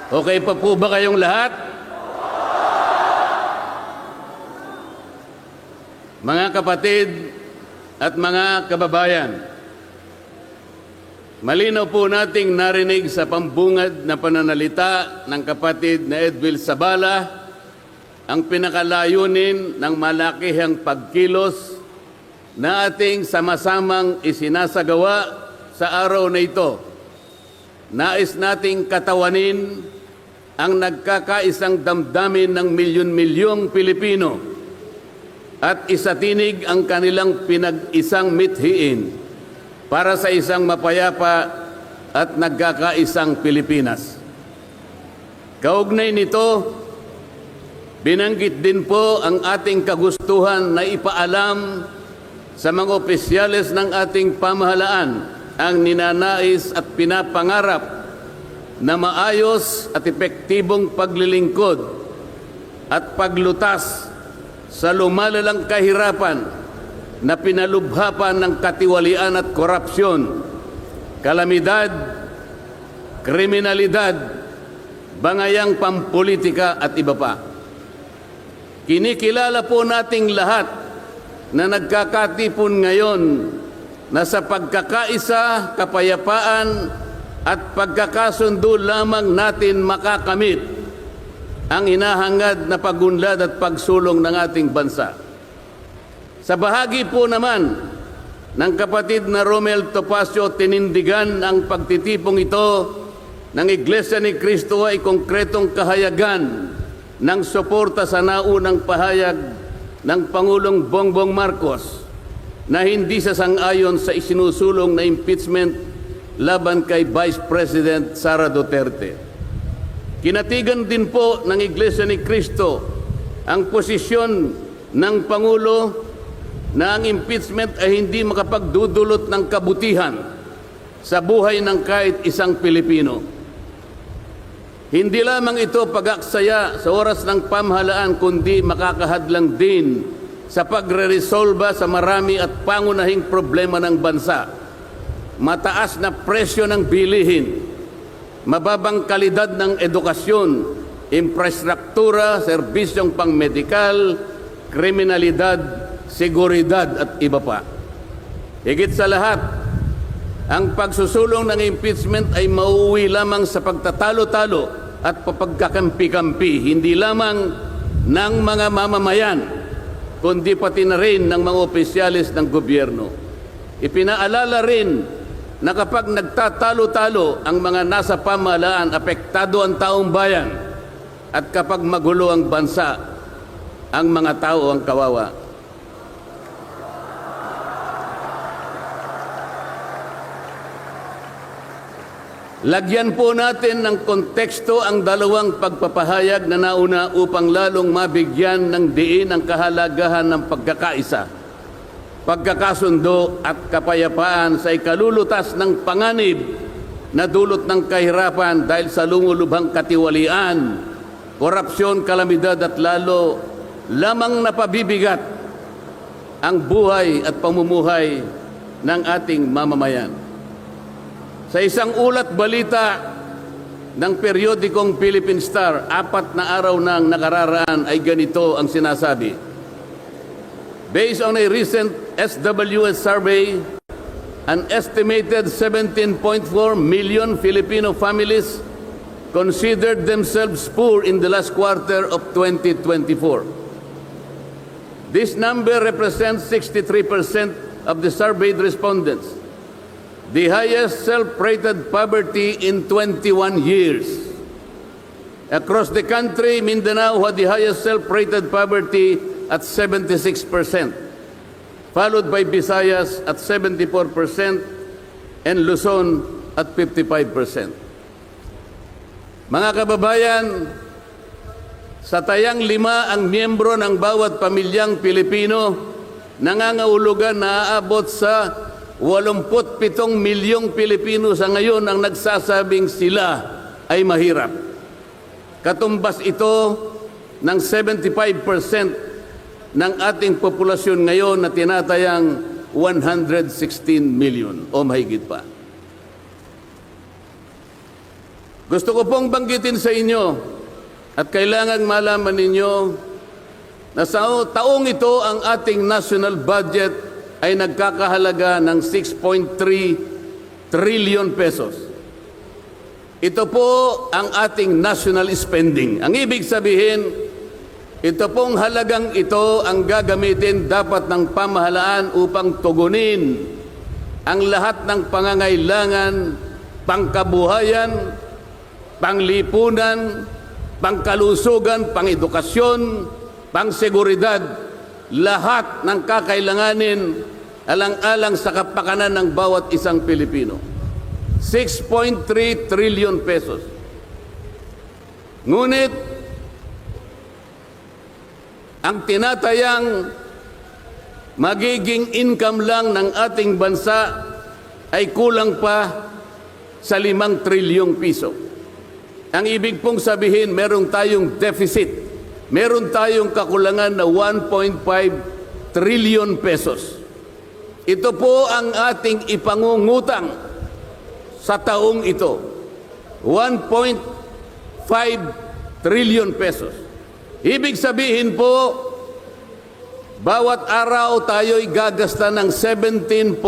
Okay pa po ba kayong lahat? Mga kapatid at mga kababayan, malinaw po nating narinig sa pambungad na pananalita ng kapatid na Edwil Sabala ang pinakalayunin ng malakihang pagkilos na ating sama-samang isinasagawa sa araw na ito. Nais nating katawanin ang nagkakaisang damdamin ng milyon-milyong Pilipino at isatinig ang kanilang pinag-isang mithiin para sa isang mapayapa at nagkakaisang Pilipinas. Kaugnay nito, binanggit din po ang ating kagustuhan na ipaalam sa mga opisyales ng ating pamahalaan ang ninanais at pinapangarap na maayos at epektibong paglilingkod at paglutas sa lumalalang kahirapan na pinalubha pa ng katiwalian at korupsyon, kalamidad, kriminalidad, bangayang pampolitika at iba pa. Kinikilala po nating lahat na nagkakatipon ngayon na sa pagkakaisa, kapayapaan at pagkakasundo lamang natin makakamit ang hinahangad na pagunlad at pagsulong ng ating bansa. Sa bahagi po naman ng kapatid na Romel Topacio, tinindigan ang pagtitipong ito ng Iglesia ni Cristo ay konkretong kahayagan ng suporta sa naunang pahayag ng Pangulong Bongbong Marcos na hindi sasang-ayon sa isinusulong na impeachment laban kay Vice President Sara Duterte. Kinatigan din po ng Iglesia ni Cristo ang posisyon ng Pangulo na ang impeachment ay hindi makapagdudulot ng kabutihan sa buhay ng kahit isang Pilipino. Hindi lamang ito pag-aksaya sa oras ng pamahalaan, kundi makakahadlang din sa pagre-resolba sa marami at pangunahing problema ng bansa. Mataas na presyo ng bilihin, mababang kalidad ng edukasyon, infrastruktura, serbisyong pangmedikal, kriminalidad, seguridad at iba pa. Higit sa lahat, ang pagsusulong ng impeachment ay mauuwi lamang sa pagtatalo-talo at papagkakampi-kampi, hindi lamang ng mga mamamayan, kundi pati na rin ng mga opisyalis ng gobyerno. Ipinaalala rin na kapag nagtatalo-talo ang mga nasa pamahalaan, apektado ang taong bayan, at kapag magulo ang bansa, ang mga tao ang kawawa. Lagyan po natin ng konteksto ang dalawang pagpapahayag na nauna upang lalong mabigyan ng diin ang kahalagahan ng pagkakaisa, pagkakasundo at kapayapaan sa ikalulutas ng panganib na dulot ng kahirapan dahil sa lumulubhang katiwalian, korupsyon, kalamidad at lalo lamang napabibigat ang buhay at pamumuhay ng ating mamamayan. Sa isang ulat balita ng periodikong Philippine Star, 4 na araw nang nakararaan ay ganito ang sinasabi. Based on a recent SWS survey, an estimated 17.4 million Filipino families considered themselves poor in the last quarter of 2024. This number represents 63% of the surveyed respondents, the highest self-rated poverty in 21 years. Across the country, Mindanao had the highest self-rated poverty at 76%, followed by Visayas at 74% and Luzon at 55%. Mga kababayan, sa tayang 5 ang miyembro ng bawat pamilyang Pilipino, nangangahulugan na aabot sa 87 milyong Pilipino sa ngayon ang nagsasabing sila ay mahirap. Katumbas ito ng 75% ng ating populasyon ngayon na tinatayang 116 million o mahigit pa. Gusto ko pong banggitin sa inyo at kailangan malaman ninyo na sa taong ito ang ating national budget ay nagkakahalaga ng 6.3 trillion pesos. Ito po ang ating national spending. Ang ibig sabihin, ito pong halagang ito ang gagamitin dapat ng pamahalaan upang tugunin ang lahat ng pangangailangan, pangkabuhayan, panglipunan, pangkalusugan, pangedukasyon, pangseguridad, lahat ng kakailanganin alang-alang sa kapakanan ng bawat isang Pilipino. 6.3 trillion pesos. Ngunit, ang tinatayang magiging income lang ng ating bansa ay kulang pa sa 5 trilyong piso. Ang ibig pong sabihin, meron tayong deficit. Meron tayong kakulangan na 1.5 trillion pesos. Ito po ang ating ipangungutang sa taong ito. 1.5 trillion pesos. Ibig sabihin po, bawat araw tayo'y gagasta ng 17.6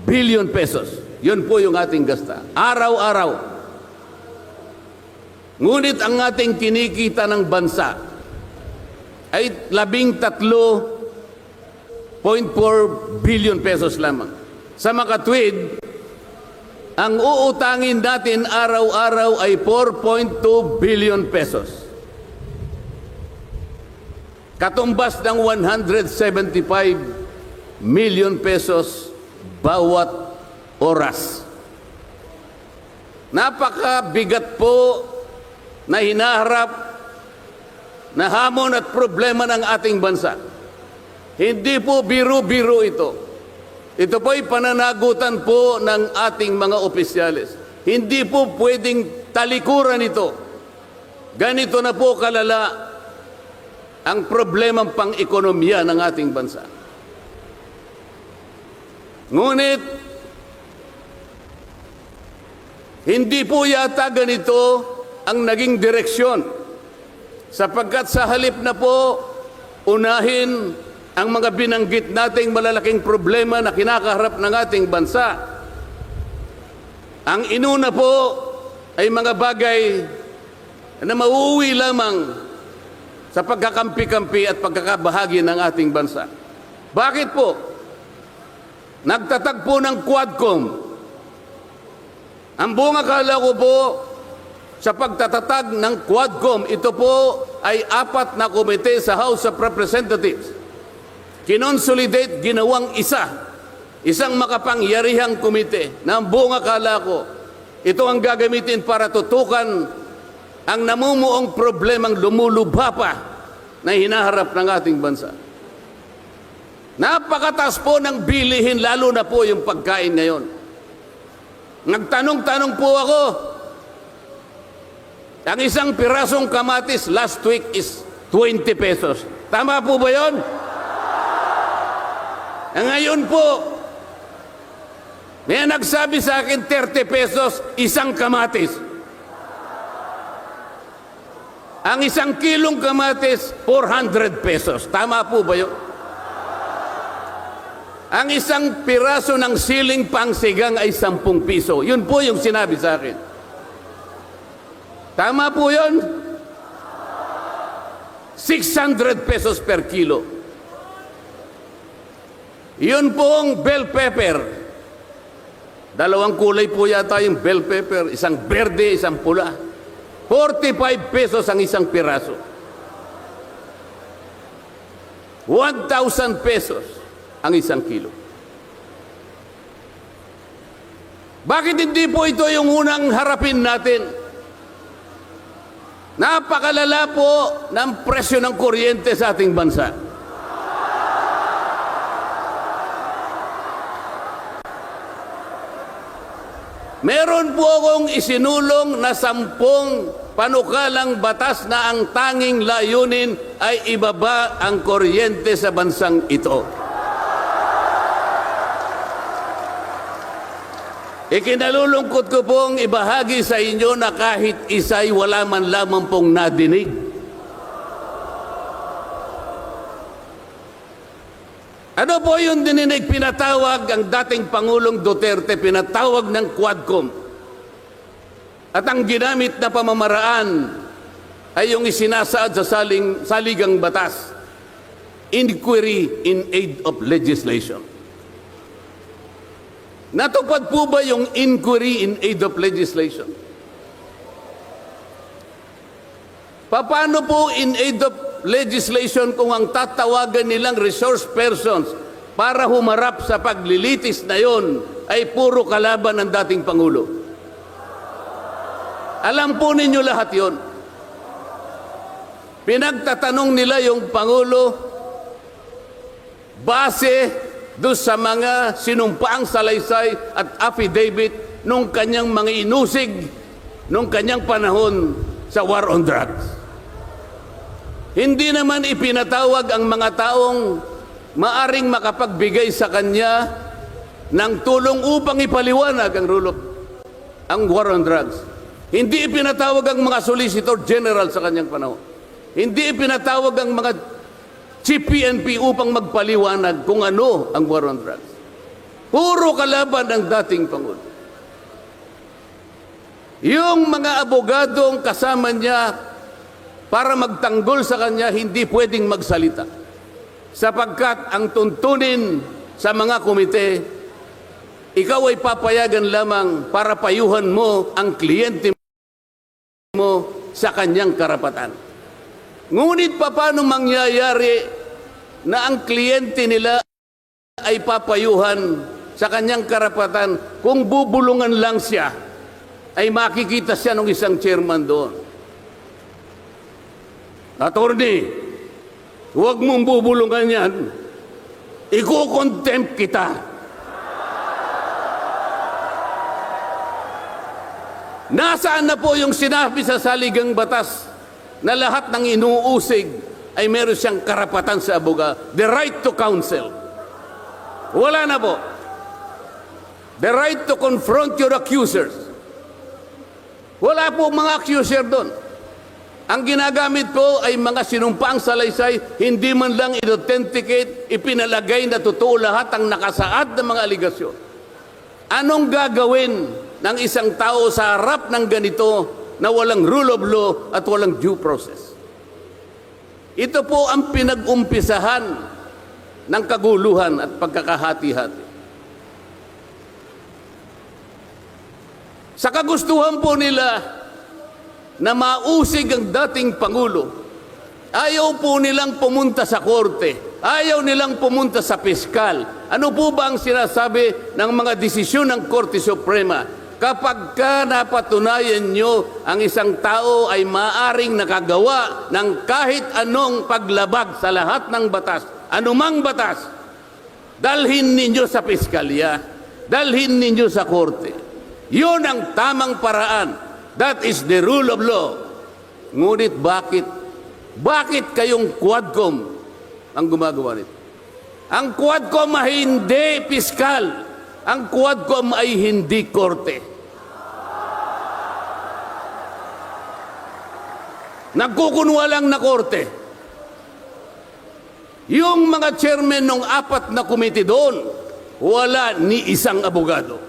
billion pesos. Yun po yung ating gasta. Araw-araw. Ngunit ang ating kinikita ng bansa ay 13.4 billion pesos lamang. Sa makatwid, ang uutangin natin araw-araw ay 4.2 billion pesos. Katumbas ng 175 million pesos bawat oras. Napakabigat po na hinaharap na hamon at problema ng ating bansa. Hindi po biro-biro ito. Ito po ay pananagutan po ng ating mga opisyales. Hindi po pwedeng talikuran ito. Ganito na po kalala ang problemang pang-ekonomiya ng ating bansa. Ngunit, hindi po yata ganito ang naging direksyon, sapagkat sa halip na po unahin ang mga binanggit nating malalaking problema na kinakaharap ng ating bansa, ang inuna po ay mga bagay na mauuwi lamang sa pagkakampi-kampi at pagkakabahagi ng ating bansa. Bakit po? Nagtatagpo ng Quadcom. Ang buong akala ko po, sa pagtatatag ng Quadcom, ito po ay 4 na komite sa House of Representatives. Kinonsolidate, ginawang isang makapangyarihang komite na ang buong akala ko, ito ang gagamitin para tutukan ang namumuong problemang lumulubha pa na hinaharap ng ating bansa. Napakataas po ng bilihin, lalo na po yung pagkain ngayon. Nagtanong-tanong po ako, ang isang pirasong kamatis last week is 20 pesos. Tama po ba yun? Ngayon po, may nagsabi sa akin 30 pesos isang kamatis. Ang 1 kilong kamatis, 400 pesos. Tama po ba yun? Ang 1 piraso ng siling pangsigang ay 10 piso. Yun po yung sinabi sa akin. Tama po yun? 600 pesos per kilo. Yun pong bell pepper. 2 kulay po yata yung bell pepper. Isang berde, isang pula. 45 pesos ang 1 piraso. 1,000 pesos ang 1 kilo. Bakit hindi po ito yung unang harapin natin? Napakalala po ng presyo ng kuryente sa ating bansa. Meron po akong isinulong na 10 panukalang batas na ang tanging layunin ay ibaba ang kuryente sa bansang ito. Ikinalulungkot ko pong ibahagi sa inyo na kahit isa'y wala man lamang pong nadinig. Ano po yung dininig? Pinatawag ang dating Pangulong Duterte, pinatawag ng Quadcom. At ang ginamit na pamamaraan ay yung isinasaad sa saligang batas, inquiry in aid of legislation. Natupad po ba yung inquiry in aid of legislation? Paano po in aid of legislation kung ang tatawagan nilang resource persons para humarap sa paglilitis na yon ay puro kalaban ng dating Pangulo? Alam po ninyo lahat yon. Pinagtatanong nila yung Pangulo base doon sa mga sinumpaang salaysay at affidavit nung kanyang mga inusig nung kanyang panahon sa war on drugs. Hindi naman ipinatawag ang mga taong maaring makapagbigay sa kanya ng tulong upang ipaliwanag ang war on drugs. Hindi ipinatawag ang mga Solicitor General sa kanyang panahon. Hindi ipinatawag ang mga Chief PNP upang magpaliwanag kung ano ang war on drugs. Puro kalaban ng dating Pangulo. Yung mga abogadong kasama niya para magtanggol sa kanya, hindi pwedeng magsalita. Sapagkat ang tuntunin sa mga komite, ikaw ay papayagan lamang para payuhan mo ang kliyente mo sa kanyang karapatan. Ngunit paano mangyayari na ang kliyente nila ay papayuhan sa kanyang karapatan kung bubulungan lang siya, ay makikita siya ng isang chairman doon? Attorney, huwag mong bubulungan yan. Iko-contempt kita. Nasaan na po yung sinabi sa saligang batas na lahat ng inuusig ay meron siyang karapatan sa abogado? The right to counsel. Wala na po. The right to confront your accusers. Wala po mga accuser doon. Ang ginagamit po ay mga sinumpaang salaysay, hindi man lang i-authenticate, ipinalagay na totoo lahat ang nakasaad ng mga aligasyon. Anong gagawin ng isang tao sa harap ng ganito na walang rule of law at walang due process? Ito po ang pinag-umpisahan ng kaguluhan at pagkakahati-hati. Sa kagustuhan po nila na mausig ang dating Pangulo, ayaw po nilang pumunta sa korte, ayaw nilang pumunta sa piskal. Ano po ba ang sinasabi ng mga desisyon ng Korte Suprema? Kapag ka napatunayan nyo ang isang tao ay maaring nakagawa ng kahit anong paglabag sa lahat ng batas, anumang batas, dalhin ninyo sa piskalya, dalhin ninyo sa korte. Yun ang tamang paraan. That is the rule of law. Ngunit bakit kayong Quadcom ang gumagawa nito? Ang Quadcom ay hindi piskal. Ang Quadcom ay hindi korte. Nagkukunwa lang na korte. Yung mga chairman ng 4 na komite doon, wala ni isang abogado.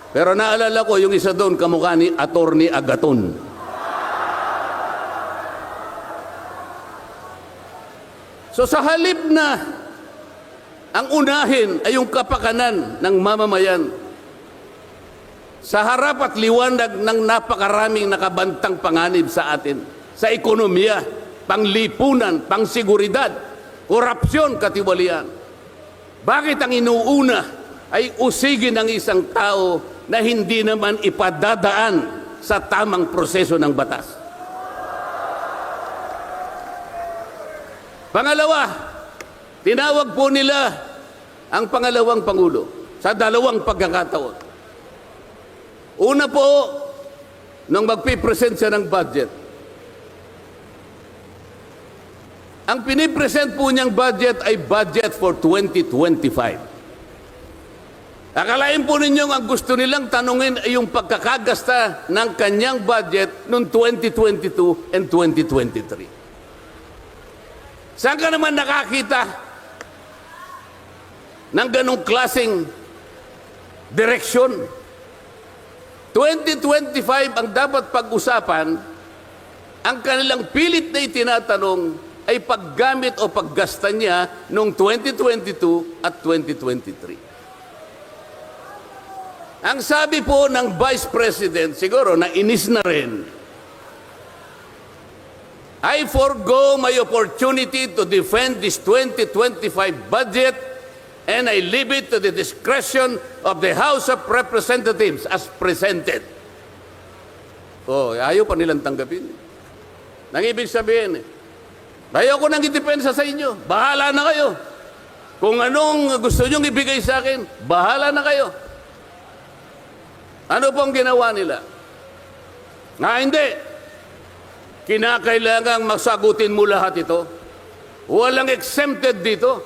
Pero naalala ko yung isa doon, kamukha ni Attorney Agaton. So sa halip na ang unahin ay yung kapakanan ng mamamayan, sa harap at liwanag ng napakaraming nakabantang panganib sa atin, sa ekonomiya, panglipunan, pangsiguridad, korupsyon, katiwalian, bakit ang inuuna ay usigin ng isang tao na hindi naman ipadadaan sa tamang proseso ng batas? Pangalawa, tinawag po nila ang pangalawang Pangulo sa 2 pagkakataon. Una po, nung magpipresent siya ng budget, Ang pinipresent po niyang budget ay budget for 2025. Akalain po ninyong ang gusto nilang tanungin ay yung pagkakagasta ng kanyang budget noong 2022 and 2023. Saan ka naman nakakita ng ganong klaseng direksyon? 2025 ang dapat pag-usapan, ang kanilang pilit na itinatanong ay paggamit o paggasta niya noong 2022 at 2023. Ang sabi po ng Vice President, siguro nainis na rin, I forgo my opportunity to defend this 2025 budget and I leave it to the discretion of the House of Representatives as presented. Oh, ayaw pa nilang tanggapin. Nang ibig sabihin, ayaw ko nang idepensa sa inyo. Bahala na kayo. Kung anong gusto nyong ibigay sa akin, bahala na kayo. Ano pong ginawa nila? Hindi. Kinakailangang masagutin mo lahat ito. Walang exempted dito.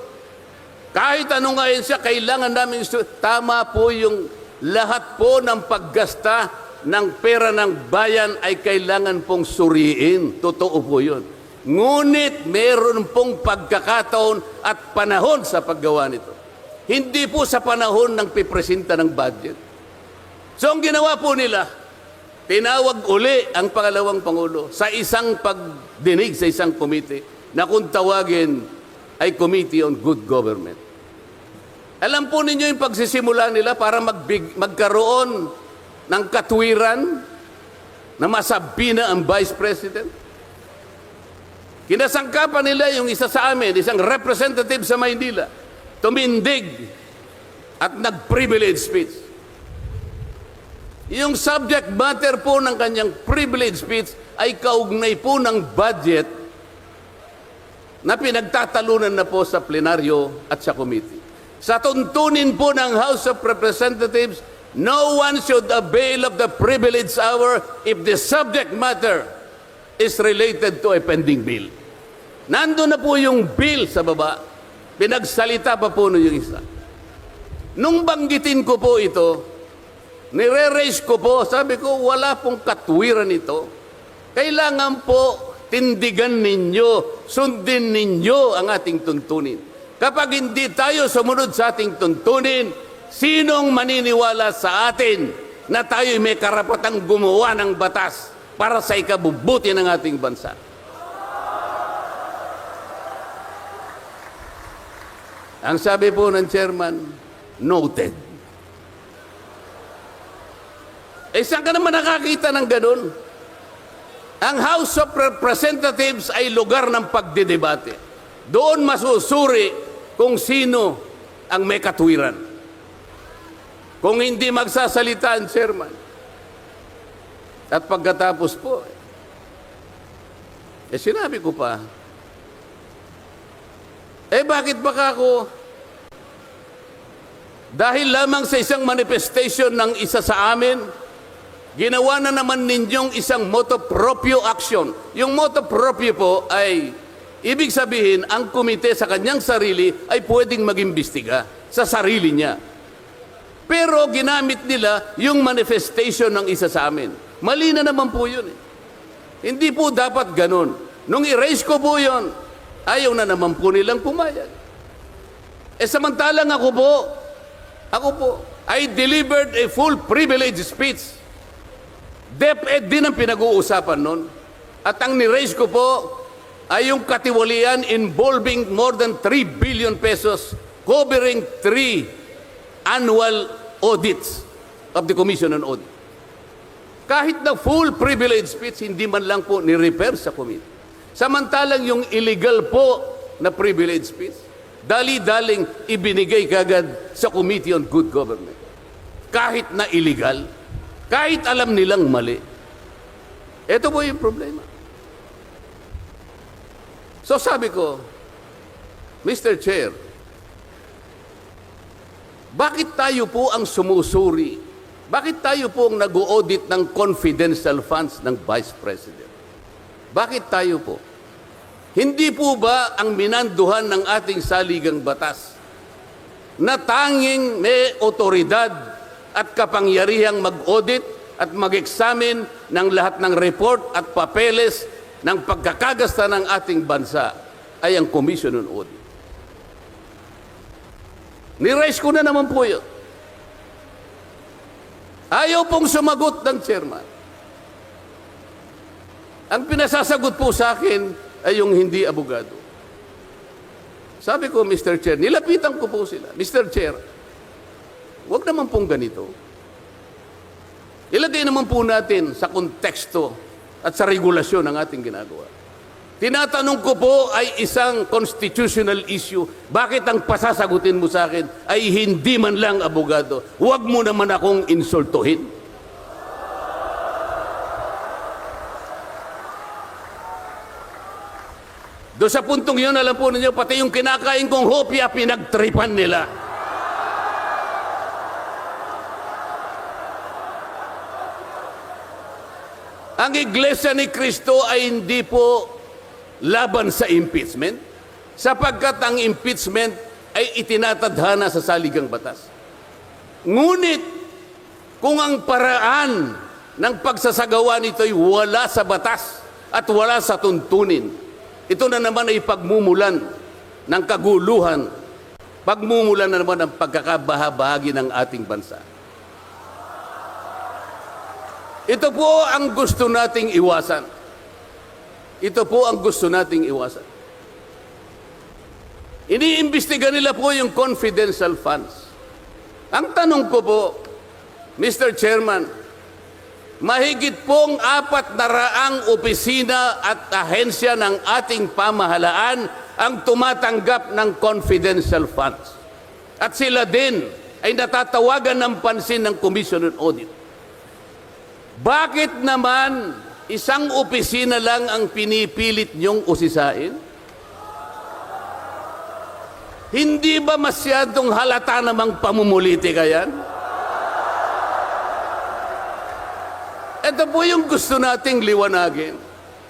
Kahit ano nga yun siya, kailangan namin tama po yung lahat po ng paggasta ng pera ng bayan ay kailangan pong suriin. Totoo po yun. Ngunit meron pong pagkakataon at panahon sa paggawa nito. Hindi po sa panahon ng pipresenta ng budget. So ang ginawa po nila, tinawag uli ang pangalawang Pangulo sa isang pagdinig sa isang committee na kung tawagin ay Committee on Good Government. Alam po ninyo yung pagsisimula nila para magkaroon ng katwiran na masabi na ang Vice President? Kinasangkapan nila yung isa sa amin, isang representative sa Maynila, tumindig at nag-privilege speech. Yung subject matter po ng kanyang privilege speech ay kaugnay po ng budget na pinagtatalunan na po sa plenaryo at sa committee. Sa tuntunin po ng House of Representatives, no one should avail of the privilege hour if the subject matter is related to a pending bill. Nandun na po yung bill sa baba, pinagsalita pa po yung isa. Nung banggitin ko po ito, nire-raise ko po, sabi ko, wala pong katwiran ito. Kailangan po tindigan ninyo, sundin ninyo ang ating tuntunin. Kapag hindi tayo sumunod sa ating tuntunin, sinong maniniwala sa atin na tayo'y may karapatang gumawa ng batas para sa ikabubuti ng ating bansa? Ang sabi po ng chairman, noted. Saan ka naman nakakita ng ganun? Ang House of Representatives ay lugar ng pagdidebate. Doon masusuri kung sino ang may katwiran. Kung hindi magsasalita ang chairman. At pagkatapos po, sinabi ko pa, bakit baka ako, dahil lamang sa isang manifestation ng isa sa amin, ginawa na naman ninyong isang motu proprio action. Yung motu proprio po ay, ibig sabihin, ang komite sa kanyang sarili ay pwedeng mag-imbestiga sa sarili niya. Pero ginamit nila yung manifestation ng isa sa amin. Mali na naman po yun. Hindi po dapat ganun. Nung i-raise ko po yun, ayaw na naman po nilang pumayag. Samantalang ako po, I delivered a full privilege speech. DepEd din ang pinag-uusapan nun. At ang ni-raise ko po ay yung katiwalian involving more than 3 billion pesos covering 3 annual audits of the Commission on Audit. Kahit na full privilege speech, hindi man lang po ni-refer sa committee. Samantalang yung illegal po na privilege speech, dali-daling ibinigay kagad sa Committee on Good Government. Kahit na illegal, kahit alam nilang mali. Ito po yung problema. So sabi ko, Mr. Chair, bakit tayo po ang sumusuri? Bakit tayo po ang nag-audit ng confidential funds ng Vice President? Bakit tayo po? Hindi po ba ang minanduhan ng ating saligang batas na tanging may otoridad at kapangyarihang mag-audit at mag-examine ng lahat ng report at papeles ng pagkakagasta ng ating bansa ay ang Commission on Audit? Ni-raise ko na naman po yun. Ayaw pong sumagot ng chairman. Ang pinasasagot po sa akin ay yung hindi abogado. Sabi ko, Mr. Chair, nilapitan ko po sila. Mr. Chair, huwag naman pong ganito. Ilagay naman po natin sa konteksto at sa regulasyon ng ating ginagawa. Tinatanong ko po ay isang constitutional issue. Bakit ang pasasagutin mo sa akin ay hindi man lang abogado? Huwag mo naman akong insultuhin. Doon sa puntong yun, alam po ninyo, pati yung kinakain kong hopya, pinagtripan nila. Ang Iglesia ni Cristo ay hindi po laban sa impeachment, sapagkat ang impeachment ay itinatadhana sa saligang batas. Ngunit, kung ang paraan ng pagsasagawa nito ay wala sa batas at wala sa tuntunin, ito na naman ay pagmumulan ng kaguluhan, pagmumulan na naman ng pagkakabahabahagi ng ating bansa. Ito po ang gusto nating iwasan. Ito po ang gusto nating iwasan. Iniimbestiga nila po yung confidential funds. Ang tanong ko po, Mr. Chairman, mahigit pong 400 opisina at ahensya ng ating pamahalaan ang tumatanggap ng confidential funds. At sila din ay natatawagan ng pansin ng Commission on Audit. Bakit naman isang opisina lang ang pinipilit niyong usisain? Hindi ba masyadong halata namang pamumulitika yan? Ito po yung gusto nating liwanagin.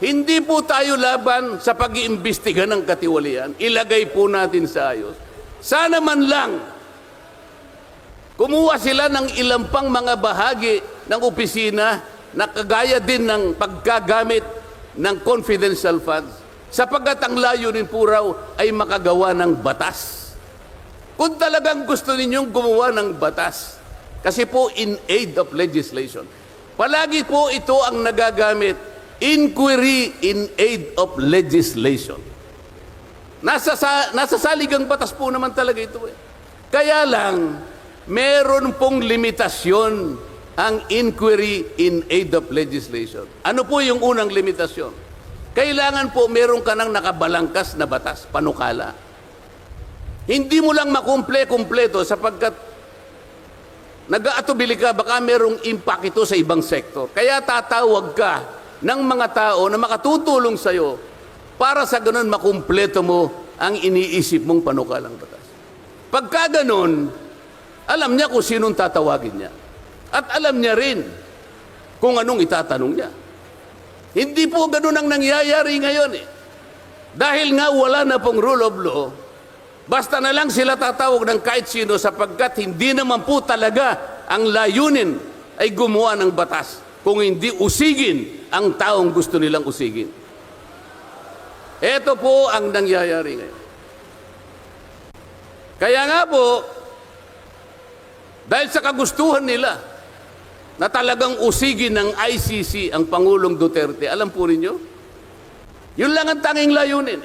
Hindi po tayo laban sa pag-iimbestiga ng katiwalian. Ilagay po natin sa ayos. Sana man lang kumuha sila ng ilang pang mga bahagi ng opisina na kagaya din ng paggagamit ng confidential funds, sapagkat ang layunin po raw ay makagawa ng batas. Kung talagang gusto ninyong gumawa ng batas, kasi po in aid of legislation, palagi po ito ang nagagamit, inquiry in aid of legislation. Nasa saligang batas po naman talaga ito eh. Kaya lang, meron pong limitasyon ang inquiry in aid of legislation. Ano po yung unang limitasyon? Kailangan po meron ka ng nakabalangkas na batas, panukala. Hindi mo lang makumple-kumpleto sapagkat nag-aatubili ka, baka merong impact ito sa ibang sektor. Kaya tatawag ka ng mga tao na makatutulong sa'yo para sa ganun makumpleto mo ang iniisip mong panukalang batas. Pagka ganun, alam niya kung sinong tatawagin niya. At alam niya rin kung anong itatanong niya. Hindi po ganun ang nangyayari ngayon eh. Dahil nga wala na pong rule of law, basta na lang sila tatawag ng kahit sino sapagkat hindi naman po talaga ang layunin ay gumawa ng batas kung hindi usigin ang taong gusto nilang usigin. Ito po ang nangyayari ngayon. Kaya nga po, dahil sa kagustuhan nila na talagang usigin ng ICC ang Pangulong Duterte, alam po ninyo, yun lang ang tanging layunin.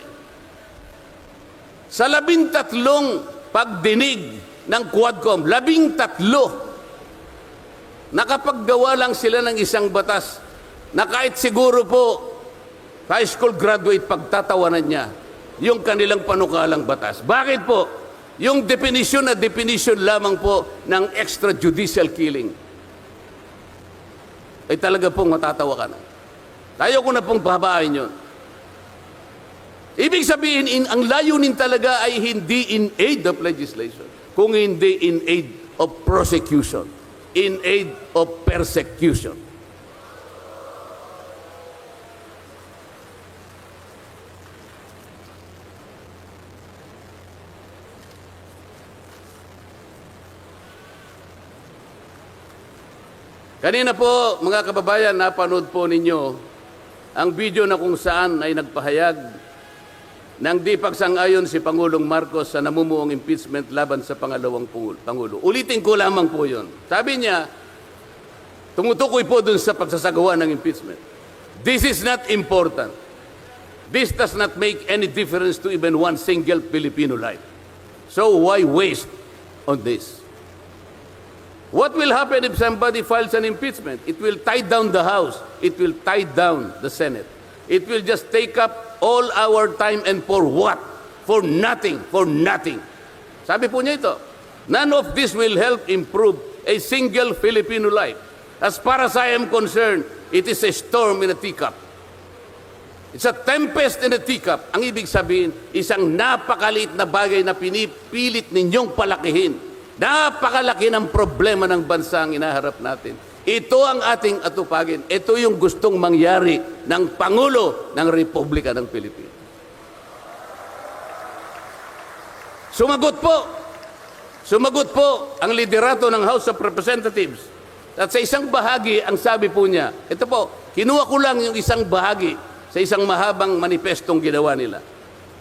Sa 13 pagdinig ng Quadcom, 13, nakapaggawa lang sila ng isang batas na kahit siguro po high school graduate pagtatawanan niya yung kanilang panukalang batas. Bakit po? Yung definition na definition lamang po ng extrajudicial killing ay talaga pong matatawa ka na. Tayo ko na pong pahabain yun. Ibig sabihin, ang layunin talaga ay hindi in aid of legislation, kung hindi in aid of prosecution, in aid of persecution. Kanina po, mga kababayan, napanood po ninyo ang video na kung saan ay nagpahayag ng di pagsang-ayon si Pangulong Marcos sa namumuong impeachment laban sa pangalawang Pangulo. Ulitin ko lamang po yun. Sabi niya, tumutukoy po dun sa pagsasagawa ng impeachment. This is not important. This does not make any difference to even one single Filipino life. So why waste on this? What will happen if somebody files an impeachment? It will tie down the House. It will tie down the Senate. It will just take up all our time, and for what? For nothing, for nothing. Sabi po niya ito, none of this will help improve a single Filipino life. As far as I am concerned, it is a storm in a teacup. It's a tempest in a teacup. Ang ibig sabihin, isang napakaliit na bagay na pinipilit ninyong palakihin. Napakalaki ng problema ng bansa ang inaharap natin. Ito ang ating atupagin. Ito yung gustong mangyari ng Pangulo ng Republika ng Pilipinas. Sumagot po ang liderato ng House of Representatives. At sa isang bahagi, ang sabi po niya, ito po, kinuha ko lang yung isang bahagi sa isang mahabang manifestong ginawa nila.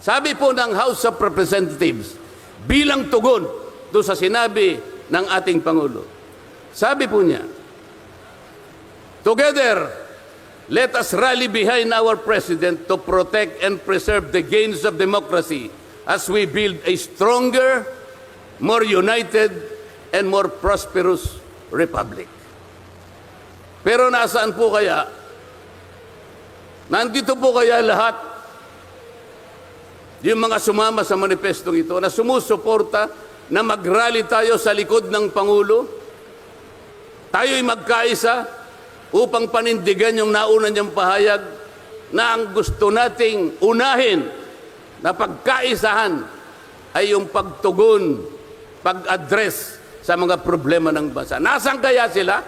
Sabi po ng House of Representatives, bilang tugon doon sa sinabi ng ating Pangulo. Sabi po niya, together, let us rally behind our President to protect and preserve the gains of democracy as we build a stronger, more united, and more prosperous republic. Pero nasaan po kaya? Nandito po kaya lahat yung mga sumama sa manifestong ito na sumusuporta na mag-rally tayo sa likod ng Pangulo? Tayo'y magkaisa upang panindigan yung nauna niyang pahayag na ang gusto nating unahin na pagkaisahan ay yung pagtugon, pag-address sa mga problema ng bansa. Nasaan kaya sila?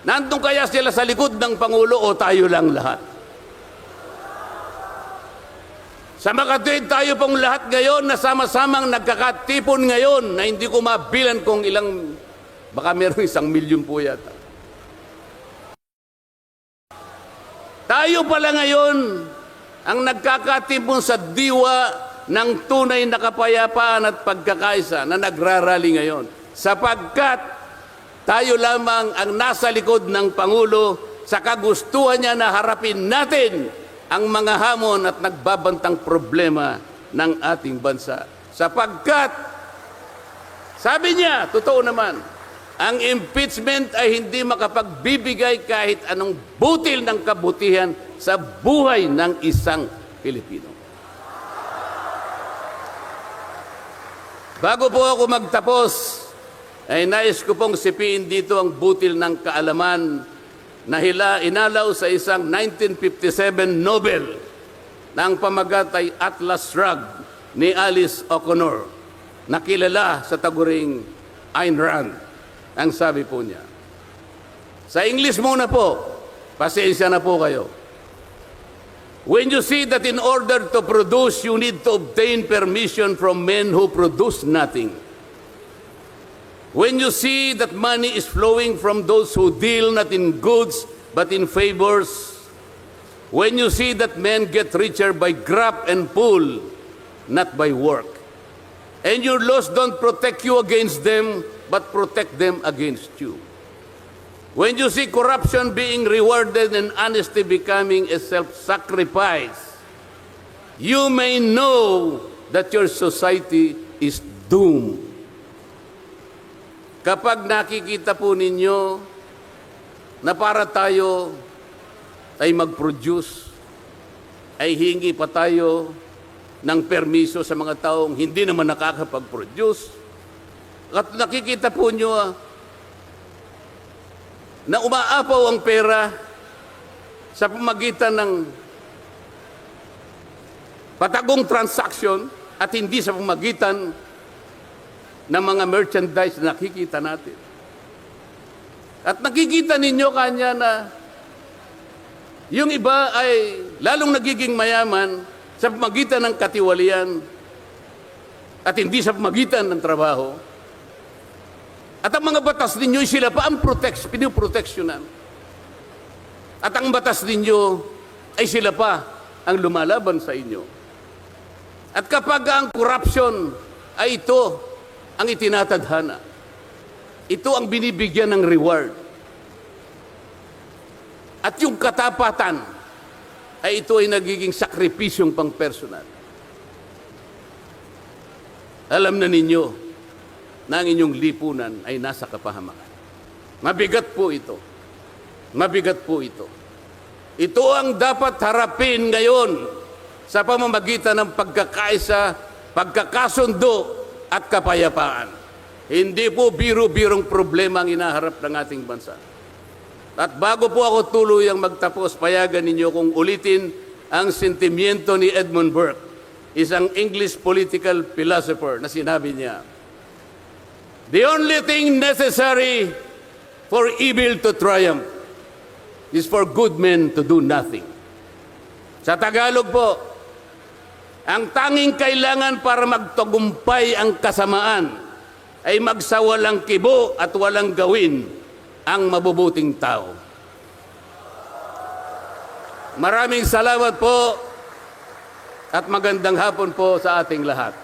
Nandun kaya sila sa likod ng Pangulo o tayo lang lahat? Sa makatuwid tayo pong lahat ngayon na sama-samang nagkakatipon ngayon na hindi ko mabilan kung ilang, baka meron 1 milyon po yata. Tayo pala ngayon ang nagkakatipon sa diwa ng tunay na kapayapaan at pagkakaisa na nagrarally ngayon. Sapagkat tayo lamang ang nasa likod ng Pangulo sa kagustuhan niya na harapin natin ang mga hamon at nagbabantang problema ng ating bansa. Sapagkat, sabi niya, totoo naman, ang impeachment ay hindi makapagbibigay kahit anong butil ng kabutihan sa buhay ng isang Pilipino. Bago po ako magtapos, ay nais ko pong sipiin dito ang butil ng kaalaman na inalaw sa isang 1957 Nobel na ang pamagat ay Atlas Shrugged ni Alice O'Connor, na kilala sa taguring Ayn Rand. Ang sabi po niya, sa English muna po, pasensya na po kayo. When you see that in order to produce, you need to obtain permission from men who produce nothing. When you see that money is flowing from those who deal not in goods but in favors, when you see that men get richer by grab and pull, not by work, and your laws don't protect you against them but protect them against you. When you see corruption being rewarded and honesty becoming a self-sacrifice, you may know that your society is doomed. Kapag nakikita po ninyo na para tayo ay mag-produce, ay hingi pa tayo ng permiso sa mga taong hindi naman nakakapag-produce, at nakikita po nyo na umaapaw ang pera sa pamagitan ng patagong transaction at hindi sa pamagitan ng mga merchandise na nakikita natin. At nakikita ninyo kanya na yung iba ay lalong nagiging mayaman sa pamagitan ng katiwalian at hindi sa pamagitan ng trabaho. At ang mga batas ninyo, sila pa ang pinoproteksyonan. At ang batas ninyo ay sila pa ang lumalaban sa inyo. At kapag ang corruption ay ito ang itinatadhana, ito ang binibigyan ng reward. At yung katapatan ay ito ay nagiging sakripisyong pang-personal. Alam na ninyo na ang inyong lipunan ay nasa kapahamakan. Mabigat po ito. Mabigat po ito. Ito ang dapat harapin ngayon sa pamamagitan ng pagkakaisa, pagkakasundo at kapayapaan. Hindi po biro-birong problema ang inaharap ng ating bansa. At bago po ako tuluyang magtapos, payagan ninyo kung ulitin ang sentimiento ni Edmund Burke, isang English political philosopher, na sinabi niya, "The only thing necessary for evil to triumph is for good men to do nothing." Sa Tagalog po, ang tanging kailangan para magtagumpay ang kasamaan ay magsawalang kibo at walang gawin ang mabubuting tao. Maraming salamat po at magandang hapon po sa ating lahat.